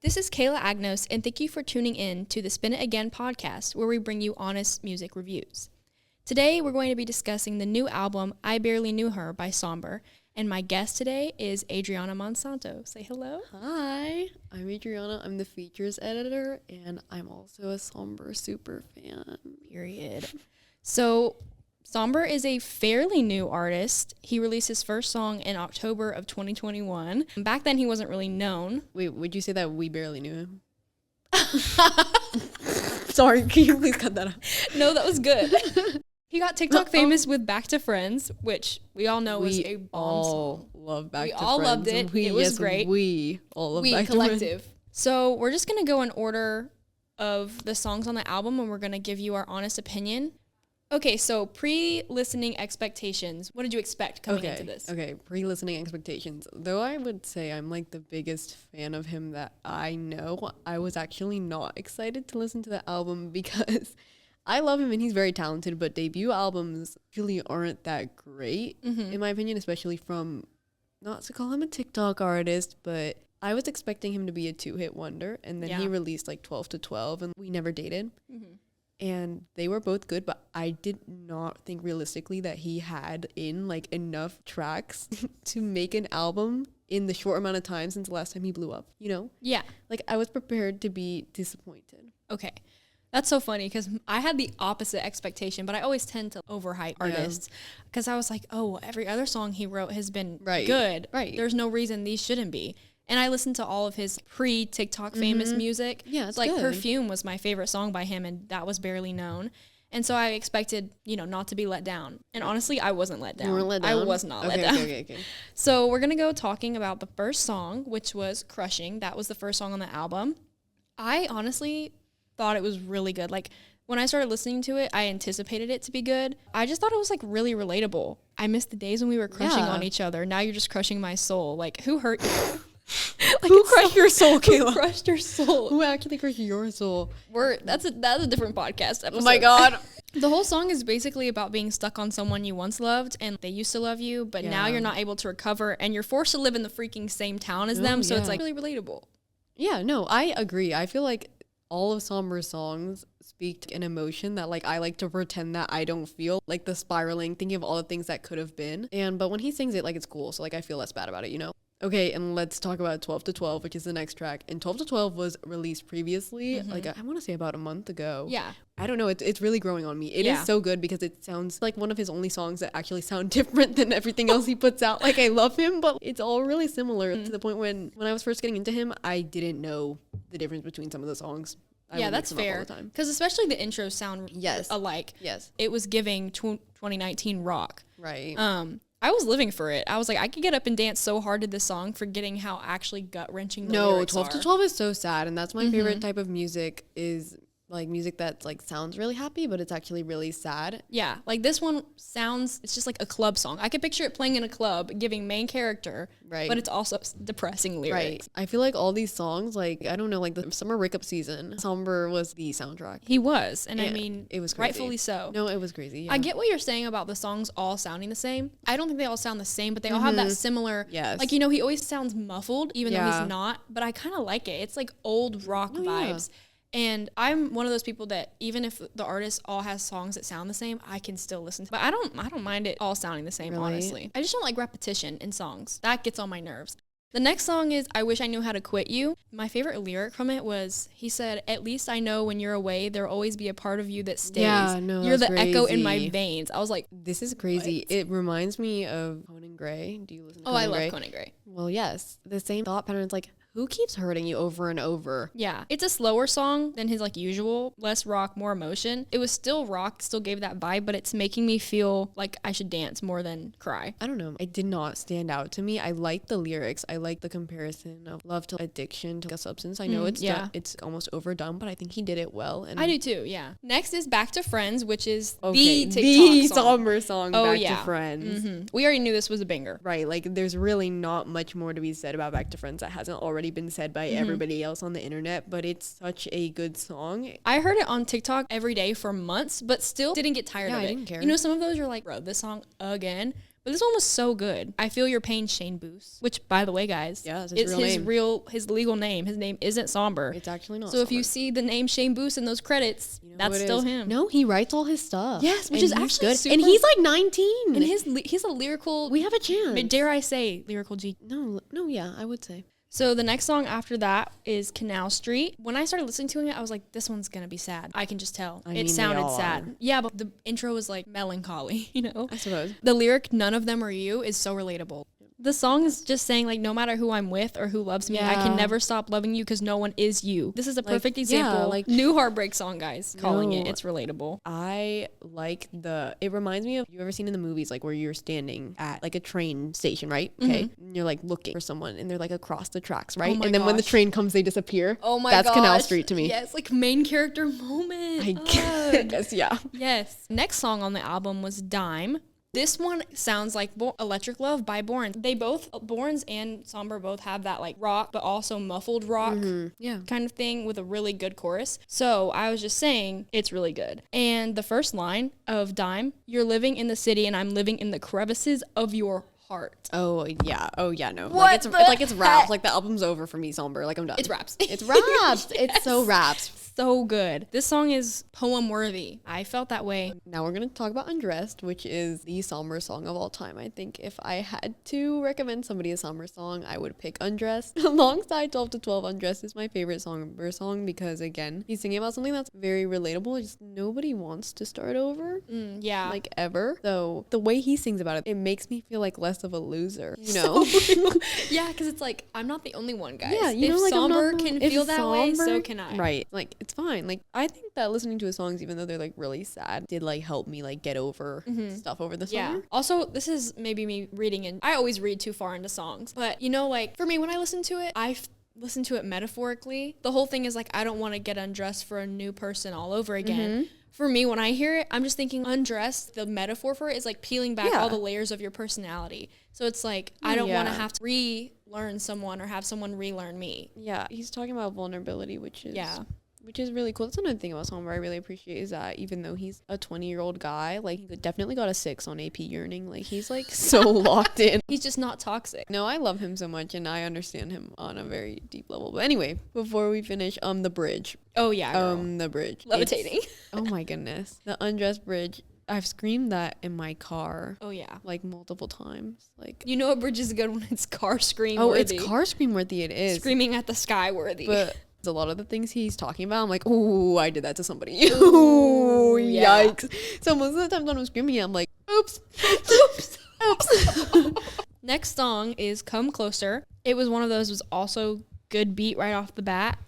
This is Kayla Agnos, and thank you for tuning in to the Spin It Again podcast, where we bring you honest music reviews. Today, we're going to be discussing the new album, I Barely Knew Her by Sombr, and my guest today is Adriana Monsanto. Say hello. Hi, I'm Adriana. I'm the features editor, and I'm also a Sombr super fan. Period. So, Sombr is a fairly new artist. He released his first song in October of 2021. Back then, he wasn't really known. Wait, would you say that we barely knew him? Sorry, can you please cut that out? No, that was good. He got TikTok famous with Back to Friends, which we all know was a bomb song. Love Back to Friends. We all loved it. It was great. We all love Back to collective. Friends. So we're just going to go in order of the songs on the album, and we're going to give you our honest opinion. Okay, so pre-listening expectations. What did you expect coming into this? Okay, pre-listening expectations. Though I would say I'm like the biggest fan of him that I know, I was actually not excited to listen to the album because I love him and he's very talented, but debut albums really aren't that great, in my opinion, especially from, not to call him a TikTok artist, but I was expecting him to be a 2-hit wonder, and then he released like 12 to 12, and We Never Dated. And they were both good, but I did not think realistically that he had in like enough tracks to make an album in the short amount of time since the last time he blew up, you know? Yeah. Like I was prepared to be disappointed. Okay. That's so funny because I had the opposite expectation, but I always tend to overhype artists because I was like, oh, every other song he wrote has been good. Right. There's no reason these shouldn't be. And I listened to all of his pre-TikTok famous music. Yeah, it's like good. Perfume was my favorite song by him, and that was barely known. And so I expected, not to be let down. And honestly, I wasn't let down. You weren't let down? I was not let down. Okay. So we're going to go talking about the first song, which was Crushing. That was the first song on the album. I honestly thought it was really good. Like, when I started listening to it, I anticipated it to be good. I just thought it was, like, really relatable. I missed the days when we were crushing on each other. Now you're just crushing my soul. Like, who hurt you? Like, who crushed your soul, Kayla? Who crushed your soul? Who actually crushed your soul? That's a different podcast episode. Oh my god. The whole song is basically about being stuck on someone you once loved and they used to love you, but now you're not able to recover and you're forced to live in the freaking same town as them, so it's like really relatable. Yeah, no, I agree. I feel like all of Sombr's songs speak an emotion that like I like to pretend that I don't feel, like the spiraling, thinking of all the things that could have been. But when he sings it, like it's cool, so like I feel less bad about it, you know? Okay, and let's talk about 12 to 12, which is the next track. And 12 to 12 was released previously, like I want to say about a month ago. Yeah. I don't know, it's really growing on me. It is so good because it sounds like one of his only songs that actually sound different than everything else he puts out. Like I love him, but it's all really similar to the point when I was first getting into him, I didn't know the difference between some of the songs. That's fair. Because especially the intros sound alike. Yes. It was giving 2019 rock. Right. I was living for it. I was like, I could get up and dance so hard to this song, forgetting how actually gut-wrenching the lyrics 12 are. to 12 is so sad, and that's my favorite type of music, is like music that like sounds really happy, but it's actually really sad. Yeah, like this one sounds, it's just like a club song. I could picture it playing in a club, giving main character, but it's also depressing lyrics. Right. I feel like all these songs, like, I don't know, like the summer breakup season, Sombr was the soundtrack. He was, and I mean, it was crazy. Rightfully so. No, it was crazy. Yeah. I get what you're saying about the songs all sounding the same. I don't think they all sound the same, but they all have that similar, like, he always sounds muffled, even though he's not, but I kind of like it. It's like old rock vibes. And I'm one of those people that even if the artist all has songs that sound the same, I can still listen to it. But I don't mind it all sounding the same, honestly. I just don't like repetition in songs. That gets on my nerves. The next song is I Wish I Knew How to Quit You. My favorite lyric from it was, he said, "At least I know when you're away, there'll always be a part of you that stays. Yeah, no, you're the crazy. echo in my veins." I was like, this is crazy. What? It reminds me of Conan Gray. Do you listen to Conan Gray? Oh, I love Conan Gray. Well, yes. The same thought pattern. It's like, who keeps hurting you over and over? Yeah. It's a slower song than his like usual, less rock, more emotion. It was still rock, still gave that vibe, but it's making me feel like I should dance more than cry. I don't know. It did not stand out to me. I like the lyrics. I like the comparison of love to addiction to a substance. I know it's almost overdone, but I think he did it well. And I do too, yeah. Next is Back to Friends, which is the TikTok song. Sombr song, Back to Friends. We already knew this was a banger. Right. Like there's really not much more to be said about Back to Friends that hasn't already been said by everybody else on the internet, but it's such a good song. I heard it on TikTok every day for months, but still didn't get tired of it. I didn't care. Some of those are like, bro, this song again. But this one was so good. I Feel Your Pain, Shane Booth, which, by the way, guys, yeah, it's his legal name. His name isn't Sombr. It's actually not. So if you see the name Shane Booth in those credits, that's still him. No, he writes all his stuff. Yes, which is actually good. super. And he's like 19. And he's a lyrical. We have a chance. Dare I say lyrical G? No, yeah, I would say. So the next song after that is Canal Street. When I started listening to it, I was like, this one's gonna be sad. I can just tell. It sounded sad. Yeah, but the intro was like melancholy, you know? I suppose. The lyric, None of Them Are You, is so relatable. The song is just saying, like, no matter who I'm with or who loves me, I can never stop loving you because no one is you. This is a perfect example. Yeah, new heartbreak song, guys, calling it. It's relatable. I like it reminds me of, you ever seen in the movies, like, where you're standing at, like, a train station, right? Okay. And you're, like, looking for someone, and they're, like, across the tracks, right? And then when the train comes, they disappear. Oh my That's Canal Street to me. Yes, like, main character moment. I guess, yeah. Yes. Next song on the album was Dime. This one sounds like Electric Love by Borns. Borns and Sombr both have that like rock, but also muffled rock kind of thing with a really good chorus. So I was just saying it's really good. And the first line of Dime, you're living in the city and I'm living in the crevices of your heart. Oh yeah, no. What it's raps. Like the album's over for me, Sombr. Like I'm done. It's raps. It's raps. It's so raps. So good. This song is poem worthy. I felt that way. Now we're going to talk about Undressed, which is the Sombr song of all time. I think if I had to recommend somebody a Sombr song, I would pick Undressed. Alongside 12 to 12, Undressed is my favorite Sombr song because, again, he's singing about something that's very relatable. Just nobody wants to start over. Yeah. Like, ever. So the way he sings about it makes me feel like less of a loser, you know? Yeah, because it's like, I'm not the only one, guys. Yeah, if like, Sombr can feel that way, so can I. Right. Like, it's fine. Like, I think that listening to his songs, even though they're like really sad, did like help me like get over stuff over the summer. Yeah. Also, this is maybe me reading, and I always read too far into songs, but you know, like for me, when I listen to it, listen to it metaphorically. The whole thing is like, I don't want to get undressed for a new person all over again. For me, when I hear it, I'm just thinking undressed. The metaphor for it is like peeling back all the layers of your personality. So it's like, I don't want to have to relearn someone or have someone relearn me. Yeah. He's talking about vulnerability, which is really cool. That's another thing about Sombr I really appreciate is that even though he's a 20-year-old guy, like he definitely got a 6 on AP Yearning. Like he's like so locked in. He's just not toxic. No, I love him so much and I understand him on a very deep level. But anyway, before we finish, the bridge. Oh yeah, girl. The bridge. Levitating. Oh my goodness. The Undressed bridge. I've screamed that in my car. Oh yeah. Like multiple times. Like, you know a bridge is good when it's car scream worthy. Oh, it's car scream worthy. It is. Screaming at the sky worthy. But a lot of the things he's talking about, I'm like, oh, I did that to somebody. Ooh, yikes. So most of the times when I'm screaming, I'm like, oops. Next song is Come Closer. It was one of those, was also good beat right off the bat.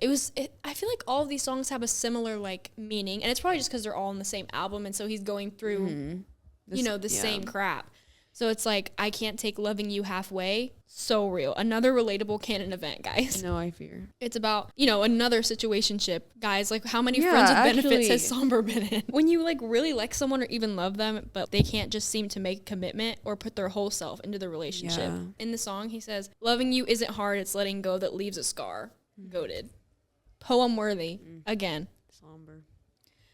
I feel like all of these songs have a similar like meaning, and it's probably just because they're all on the same album, and so he's going through the same crap. So it's like, I can't take loving you halfway. So real. Another relatable canon event, guys. No, I fear. It's about, another situationship. Guys, like how many friends with benefits has Sombr been in? When you like really like someone or even love them, but they can't just seem to make a commitment or put their whole self into the relationship. Yeah. In the song, he says, loving you isn't hard, it's letting go that leaves a scar. Goated. Poem worthy. Again. Sombr.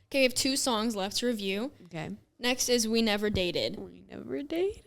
Okay, we have 2 songs left to review. Okay. Next is We Never Dated. We Never Dated.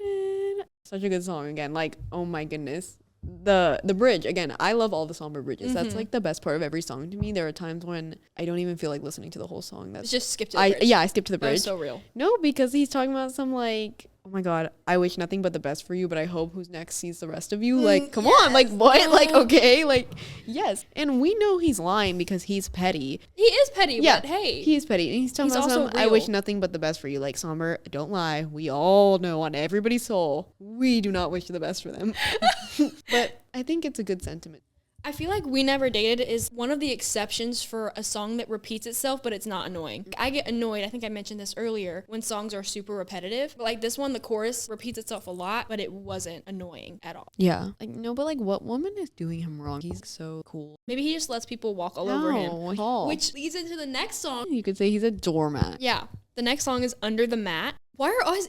Such a good song again. Like, oh my goodness. The bridge, again, I love all the Sombr bridges. That's like the best part of every song to me. There are times when I don't even feel like listening to the whole song. That's just skip to the bridge. I skipped to the bridge. That was so real. No, because he's talking about some like, oh my god, I wish nothing but the best for you, but I hope who's next sees the rest of you. Like, come on, like what? Like, okay, like, yes. And we know he's lying because he's petty. He is petty, but hey. He is petty. And he's talking about some, I wish nothing but the best for you. Like, Sombr, don't lie. We all know on everybody's soul, we do not wish the best for them. But I think it's a good sentiment. I feel like We Never Dated is one of the exceptions for a song that repeats itself, but it's not annoying. I get annoyed, I think I mentioned this earlier, when songs are super repetitive. But like this one, the chorus repeats itself a lot, but it wasn't annoying at all. Yeah. Like, no, but like what woman is doing him wrong? He's so cool. Maybe he just lets people walk all over him. Which leads into the next song. You could say he's a doormat. Yeah. The next song is Under the Mat. Why are all his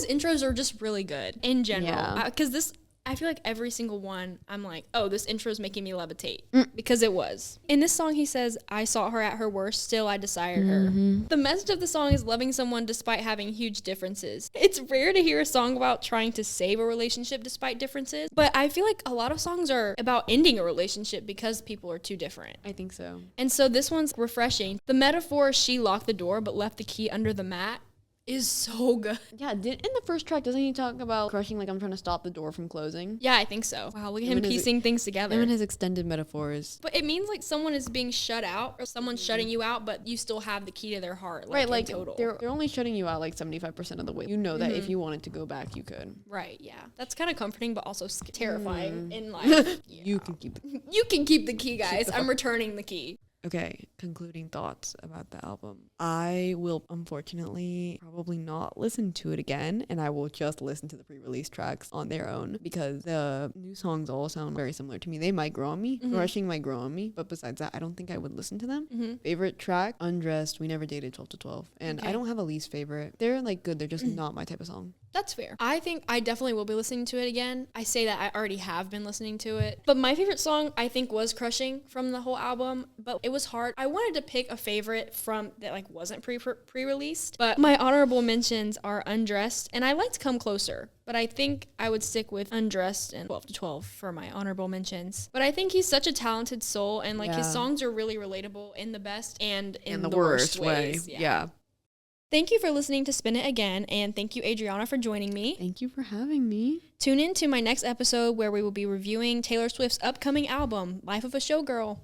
intros are just really good in general. Because I feel like every single one, I'm like, oh, this intro is making me levitate. Because it was. In this song, he says, I saw her at her worst, still I desired her. The message of the song is loving someone despite having huge differences. It's rare to hear a song about trying to save a relationship despite differences, but I feel like a lot of songs are about ending a relationship because people are too different. I think so. And so this one's refreshing. The metaphor, she locked the door but left the key under the mat, is so good. Yeah, in the first track, doesn't he talk about crushing, like, I'm trying to stop the door from closing? Yeah, I think so. Wow, look at him piecing things together. Him and his extended metaphors. But it means, like, someone is being shut out, or someone's shutting you out, but you still have the key to their heart, like, in total. They're only shutting you out, like, 75% of the way. You know that if you wanted to go back, you could. Right, yeah. That's kind of comforting, but also terrifying in life. Yeah. You can keep the You can keep the key, guys. I'm returning the key. Okay, concluding thoughts about the album. I will unfortunately probably not listen to it again, and I will just listen to the pre-release tracks on their own because the new songs all sound very similar to me. They might grow on me, Rushing might grow on me, but besides that, I don't think I would listen to them. Favorite track, Undressed, We Never Dated 12 to 12, and I don't have a least favorite. They're like good, they're just not my type of song. That's fair. I think I definitely will be listening to it again. I say that I already have been listening to it. But my favorite song, I think, was Crushing from the whole album. But it was hard. I wanted to pick a favorite from that like wasn't pre-released. But my honorable mentions are Undressed. And I liked Come Closer. But I think I would stick with Undressed and 12 to 12 for my honorable mentions. But I think he's such a talented soul. And like his songs are really relatable in the best and in the worst ways. Yeah. Thank you for listening to Spin It Again, and thank you, Adriana, for joining me. Thank you for having me. Tune in to my next episode where we will be reviewing Taylor Swift's upcoming album, Life of a Showgirl.